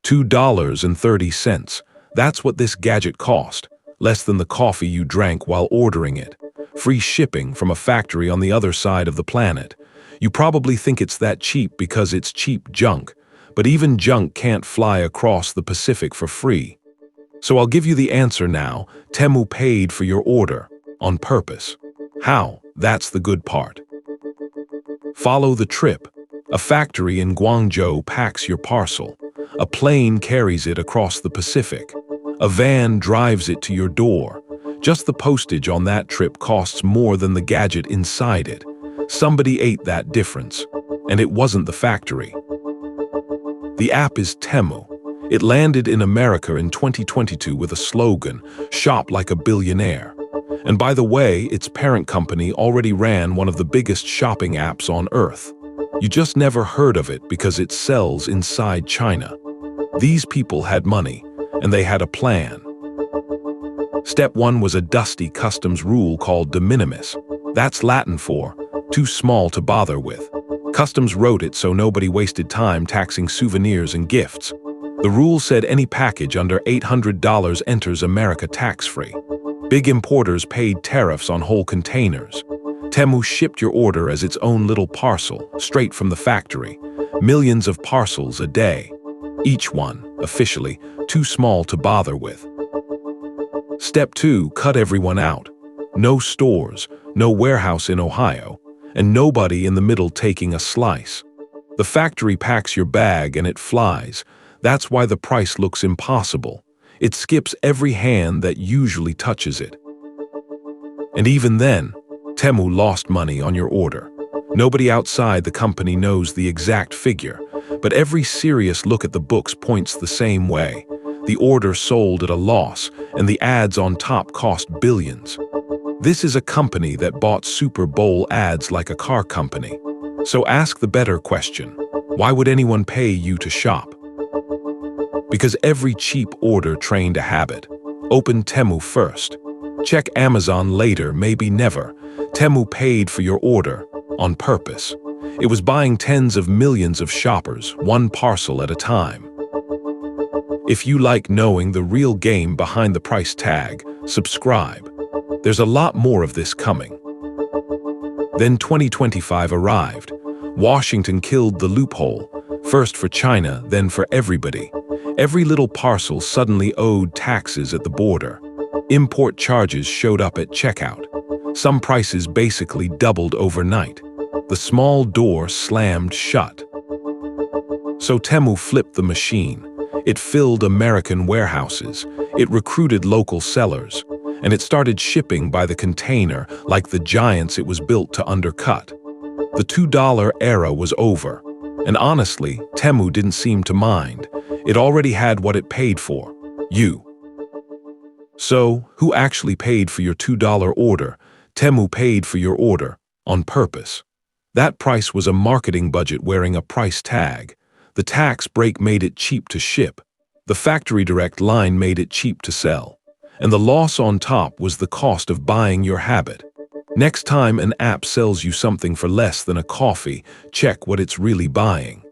$2.30. That's what this gadget cost, less than the coffee you drank while ordering it. Free shipping from a factory on the other side of the planet. You probably think it's that cheap because it's cheap junk, but even junk can't fly across the Pacific for free. So I'll give you the answer now. Temu paid for your order, on purpose. How? That's the good part. Follow the trip. A factory in Guangzhou packs your parcel. A plane carries it across the Pacific. A van drives it to your door. Just the postage on that trip costs more than the gadget inside it. Somebody ate that difference, and it wasn't the factory. The app is Temu. It landed in America in 2022 with a slogan, "Shop like a billionaire." And by the way, its parent company already ran one of the biggest shopping apps on Earth. You just never heard of it because it sells inside China. These people had money, and they had a plan. Step 1 was a dusty customs rule called de minimis. That's Latin for too small to bother with. Customs wrote it so nobody wasted time taxing souvenirs and gifts. The rule said any package under $800 enters America tax-free. Big importers paid tariffs on whole containers. Temu shipped your order as its own little parcel, straight from the factory. Millions of parcels a day. Each one, officially, too small to bother with. Step 2, cut everyone out. No stores, no warehouse in Ohio, and nobody in the middle taking a slice. The factory packs your bag and it flies. That's why the price looks impossible. It skips every hand that usually touches it. And even then, Temu lost money on your order. Nobody outside the company knows the exact figure, but every serious look at the books points the same way. The order sold at a loss, and the ads on top cost billions. This is a company that bought Super Bowl ads like a car company. So ask the better question. Why would anyone pay you to shop? Because every cheap order trained a habit. Open Temu first. Check Amazon later, maybe never. Temu paid for your order, on purpose. It was buying tens of millions of shoppers, one parcel at a time. If you like knowing the real game behind the price tag, subscribe. There's a lot more of this coming. Then 2025 arrived. Washington killed the loophole, first for China, then for everybody. Every little parcel suddenly owed taxes at the border. Import charges showed up at checkout. Some prices basically doubled overnight. The small door slammed shut. So Temu flipped the machine. It filled American warehouses. It recruited local sellers. And it started shipping by the container like the giants it was built to undercut. The $2 era was over. And honestly, Temu didn't seem to mind. It already had what it paid for. You. So, who actually paid for your $2 order? Temu paid for your order, on purpose. That price was a marketing budget wearing a price tag. The tax break made it cheap to ship. The factory direct line made it cheap to sell. And the loss on top was the cost of buying your habit. Next time an app sells you something for less than a coffee, check what it's really buying.